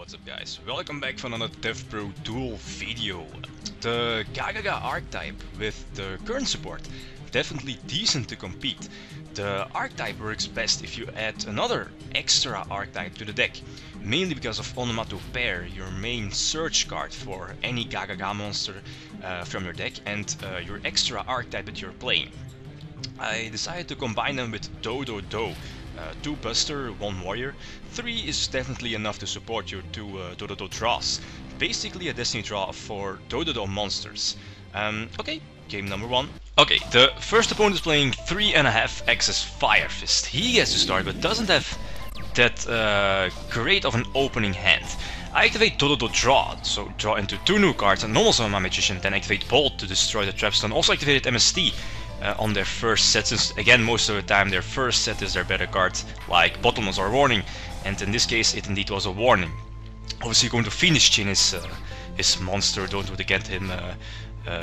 What's up guys, welcome back for another DevPro Duel video. The Gagaga Archetype with the current support, definitely decent to compete. The Archetype works best if you add another extra Archetype to the deck, mainly because of Onomatopoeia, your main search card for any Gagaga monster from your deck, and your extra Archetype that you're playing. I decided to combine them with Dododo. 2 Buster, 1 Warrior. 3 is definitely enough to support your 2 Dododo draws. Basically a Destiny draw for Dododo monsters. Okay, game number 1. Okay, the first opponent is playing 3.5 Access Fire Fist. He gets to start, but doesn't have that great of an opening hand. I activate Dododo Draw, so draw into 2 new cards and normal summon my Magician, then activate Bolt to destroy the Trapstone. Also activated MST. On their first set, since again most of the time their first set is their better card, like Bottomless or Warning, and in this case it indeed was a Warning. Obviously going to Phoenix Chain his monster, don't want to get him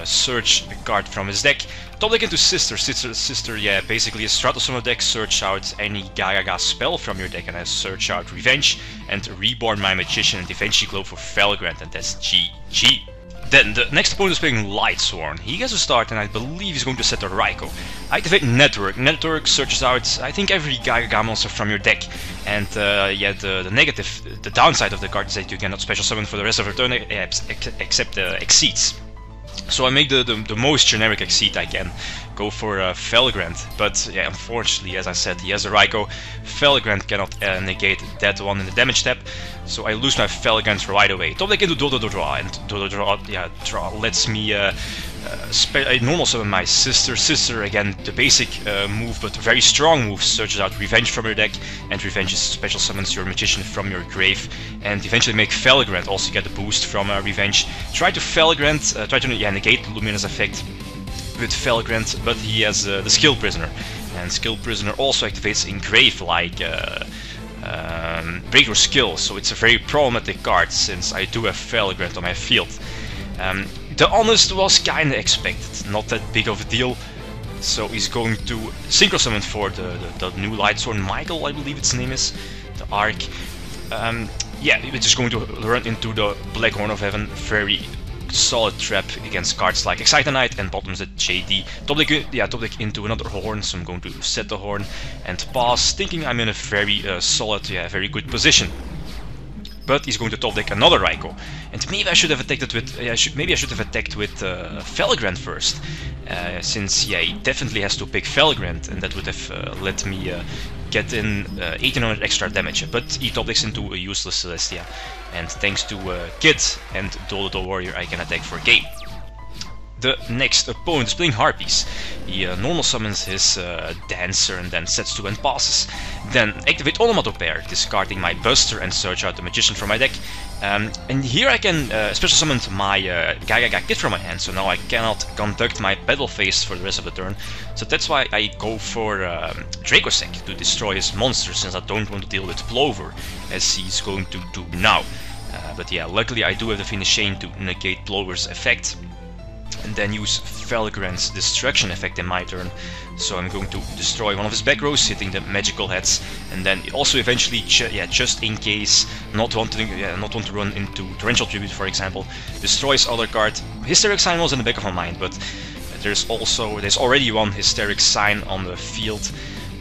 search a card from his deck. Top deck into Sister, yeah, basically a Strato Summon deck, search out any Gagaga spell from your deck and I search out Revenge and Reborn my Magician and eventually go for Felgrant, and that's GG. Then the next opponent is playing Lightsworn. He gets to start and I believe he's going to set a Raikou. I activate Network. Network searches out I think every Gagaga monster from your deck. And yeah, the downside of the card is that you cannot special summon for the rest of your turn except Exceeds. So I make the most generic Exceed I can. Go for Felgrant, but yeah, unfortunately, as I said, he has a Raikou. Felgrant cannot negate that one in the damage step, so I lose my Felgrant right away. Top deck into Dododo Draw, and Dododo Draw, yeah, draw lets me normal summon my Sister. Sister, again, the basic move, but very strong move, searches out Revenge from your deck, and Revenge special summons your Magician from your grave, and eventually make Felgrant, also get a boost from Revenge. Try to Felgrant, try to negate the Luminous effect with Felgrant, but he has the Skill Prisoner, and Skill Prisoner also activates Engrave like Breakthrough Skill, so it's a very problematic card since I do have Felgrant on my field. The Honest was kinda expected, not that big of a deal, so he's going to Synchro Summon for the new Lightsworn, Michael I believe its name is, the Arc. Yeah, we're just going to run into the Black Horn of Heaven, very solid trap against cards like Excite Knight and bottoms at JD. Top deck into another Horn, so I'm going to set the Horn and pass, thinking I'm in a very solid, very good position. But he's going to top deck another Raikou, and maybe I should have attacked with Felgrant first, since yeah, he definitely has to pick Felgrant, and that would have let me get in 1800 extra damage. But he top decks into a useless Celestia, and thanks to Kid and Dododo Warrior I can attack for a game. The next opponent is playing Harpies. He normal summons his Dancer and then sets 2 and passes. Then activate Onomatopoeia, discarding my Buster and search out the Magician from my deck. And here I can special summon my Gagaga Kid from my hand, so now I cannot conduct my battle phase for the rest of the turn. So that's why I go for Dracossack to destroy his monster, since I don't want to deal with Plover, as he's going to do now. But yeah, luckily I do have the Phoenix Chain to negate Plover's effect, and then use Felgrant's destruction effect in my turn. So I'm going to destroy one of his back rows, hitting the magical heads, and then also eventually, just in case, not want to run into Torrential Tribute, for example, destroy his other card. Hysteric Sign was in the back of my mind, but there's already one Hysteric Sign on the field,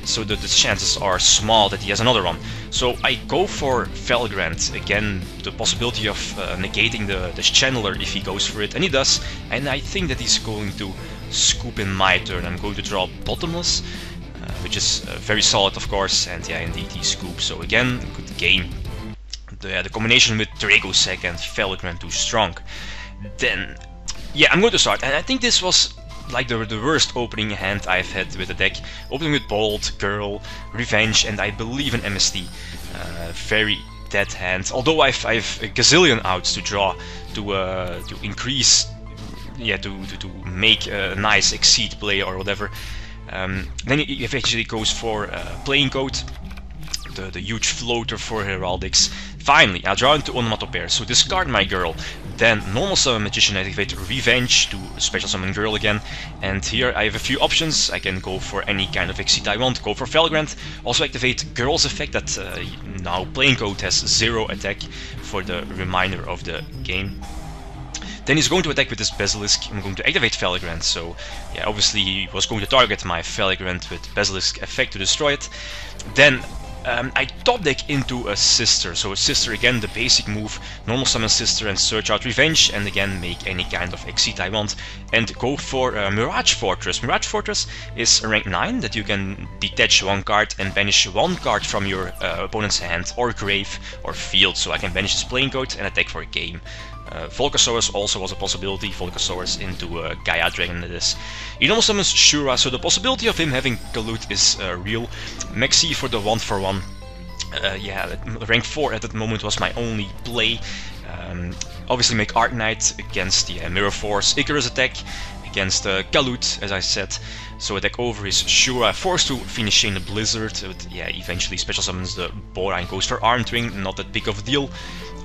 so the chances are small that he has another one. So I go for Felgrant, again, the possibility of negating the Channeler if he goes for it, and he does, and I think that he's going to scoop in my turn. I'm going to draw Bottomless, which is very solid of course, and yeah, indeed he scoops, so again, good game. The combination with Dracossack and Felgrant too strong. Then, yeah, I'm going to start, and I think this was like the worst opening hand I've had with the deck. Opening with Bolt, Girl, Revenge, and I believe an MST. Very dead hand. Although I've a gazillion outs to draw to increase, yeah, to make a nice Exceed play or whatever. Then he eventually goes for Playing Code, the huge floater for Heraldics. Finally, I draw into Onomatopoeia, so discard my girl, then normal summon Magician, activate Revenge to special summon girl again, and here I have a few options. I can go for any kind of Exceed I want, go for Felgrant, also activate girl's effect that now playing code has 0 attack for the remainder of the game. Then he's going to attack with this Basilisk. I'm going to activate Felgrant, so yeah, obviously he was going to target my Felgrant with Basilisk effect to destroy it. Then I top deck into a Sister, so a Sister again, the basic move, normal summon Sister and search out Revenge, and again make any kind of Exceed I want, and go for Mirage Fortress. Mirage Fortress is a rank 9 that you can detach 1 card and banish 1 card from your opponent's hand or grave or field, so I can banish his playing code and attack for a game. Volcasaurus also was a possibility, Volcasaurus into Gaia Dragon it is. He normal summons Shura, so the possibility of him having Galut is real. Maxi for the 1-for-1. Yeah, rank 4 at that moment was my only play. Obviously make Arc Knight against the Mirror Force, Icarus attack against Galut, as I said. So attack over his Shura, forced to finish in the Blizzard, but yeah, eventually special summons the Bora and goes for Armed Ring, not that big of a deal.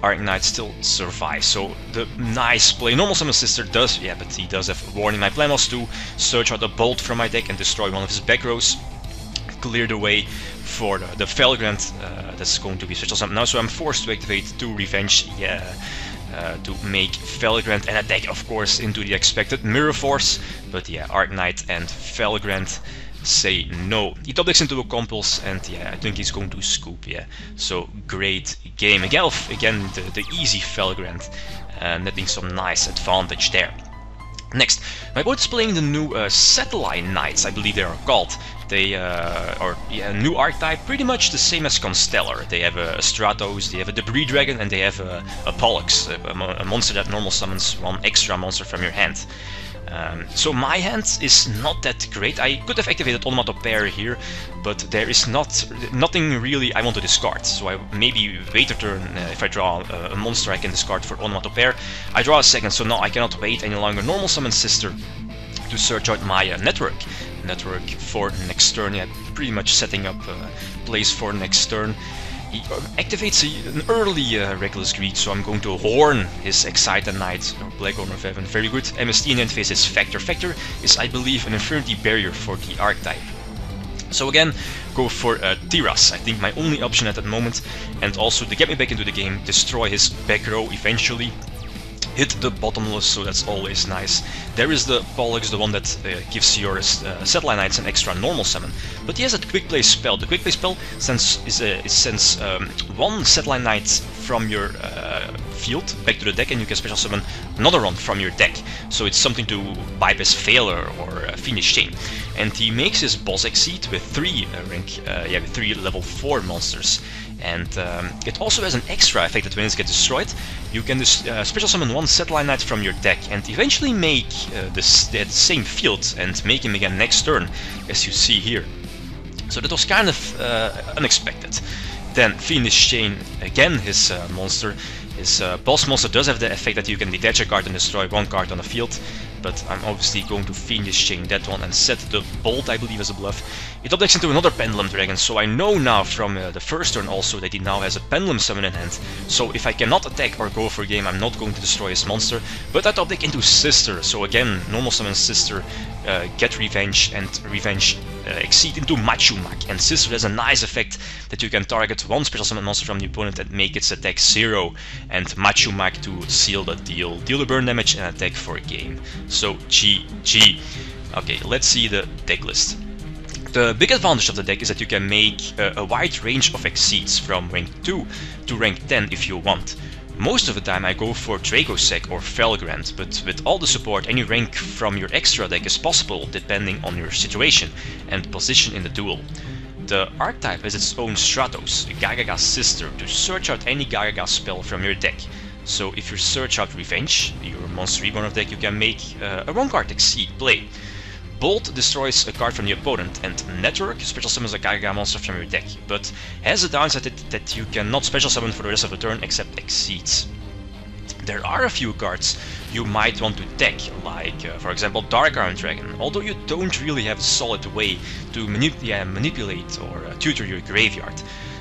Arc Knight still survives, so the nice play. Normal summon Sister does, yeah, but he does have Warning. My plan was to search out a Bolt from my deck and destroy one of his back rows, clear the way for the Felgrant that's going to be special summon now, so I'm forced to activate 2 Revenge, yeah, to make Felgrant and attack, of course, into the expected Mirror Force, but yeah, Arc Knight and Felgrant say no. He top decks into a Compulse, and yeah, I think he's going to scoop, yeah. So great game. Again, the easy Felgrant, netting some nice advantage there. Next, my opponent is playing the new Satellite Knights, I believe they are called. They are new archetype, pretty much the same as Constellar. They have a Stratos, they have a Debris Dragon, and they have a Pollux, a monster that normal summons 1 extra monster from your hand. So my hand is not that great. I could have activated Onomatopoeia here, but there is nothing really I want to discard. So I maybe wait a turn. If I draw a monster I can discard for Onomatopoeia. I draw a second, so now I cannot wait any longer. Normal summon Sister to search out my network for next turn. Yeah, pretty much setting up plays for next turn. He activates an early Reckless Greed, so I'm going to Horn his Excited Knight, or Black Horn of Heaven. Very good. MST in interface is Factor. Factor is, I believe, an Infinity Barrier for the Archetype. So again, go for Tiras, I think my only option at that moment, and also to get me back into the game, destroy his back row eventually. Hit the Bottomless, so that's always nice. There is the Pollux, the one that gives your Satellite Knights an extra normal summon. But he has a Quick Play spell. The Quick Play spell sends 1 Satellite Knight from your field back to the deck, and you can special summon another one from your deck. So it's something to bypass Failure or Fiendish Chain. And he makes his boss Exceed with 3 with 3 level 4 monsters. And it also has an extra effect that when it gets destroyed, you can special summon 1 Satellite Knight from your deck and eventually make that same field and make him again next turn, as you see here. So that was kind of unexpected. Then Fiendish Chain, again his monster. His boss monster does have the effect that you can detach a card and destroy 1 card on the field, but I'm obviously going to Fiendish Chain that one and set the Bolt, I believe, as a bluff. It top decks into another Pendulum Dragon, so I know now from the first turn also that he now has a Pendulum Summon in hand. So if I cannot attack or go for a game, I'm not going to destroy his monster, but I top deck into Sister. So again, normal summon Sister, get Revenge, and Revenge Exceed into Machumak. And Sister has a nice effect that you can target 1 special summon monster from the opponent and make its attack 0, and Machumak to seal the deal. Deal the burn damage and attack for a game. So GG. Okay, let's see the deck list. The big advantage of the deck is that you can make a wide range of Exceeds from rank 2 to rank 10 if you want. Most of the time I go for Dracossack or Felgrant, but with all the support, any rank from your extra deck is possible depending on your situation and position in the duel. The archetype has its own Stratos, Gagaga Sister, to search out any Gagaga spell from your deck. So if you search out Revenge, your Monster Reborn of deck, you can make a 1-card Exceed play. Bolt destroys a card from the opponent, and Network special summons a Gagaga monster from your deck, but has a downside that you cannot special summon for the rest of the turn except Exceeds. There are a few cards you might want to deck, like for example Dark Iron Dragon, although you don't really have a solid way to manipulate or tutor your graveyard.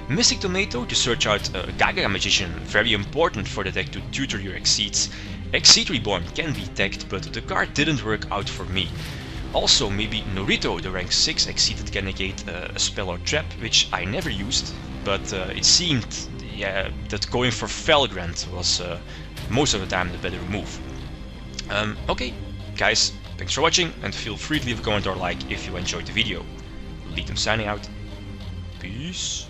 Mystic Tomato to search out a Gagaga Magician, very important for the deck to tutor your Exceeds. Exceed Reborn can be decked, but the card didn't work out for me. Also maybe Norito, the rank 6 Exceed that can negate a spell or trap, which I never used, but it seemed that going for Felgrand was most of the time the better move. Okay, guys, thanks for watching, and feel free to leave a comment or like if you enjoyed the video. Lead them signing out. Peace.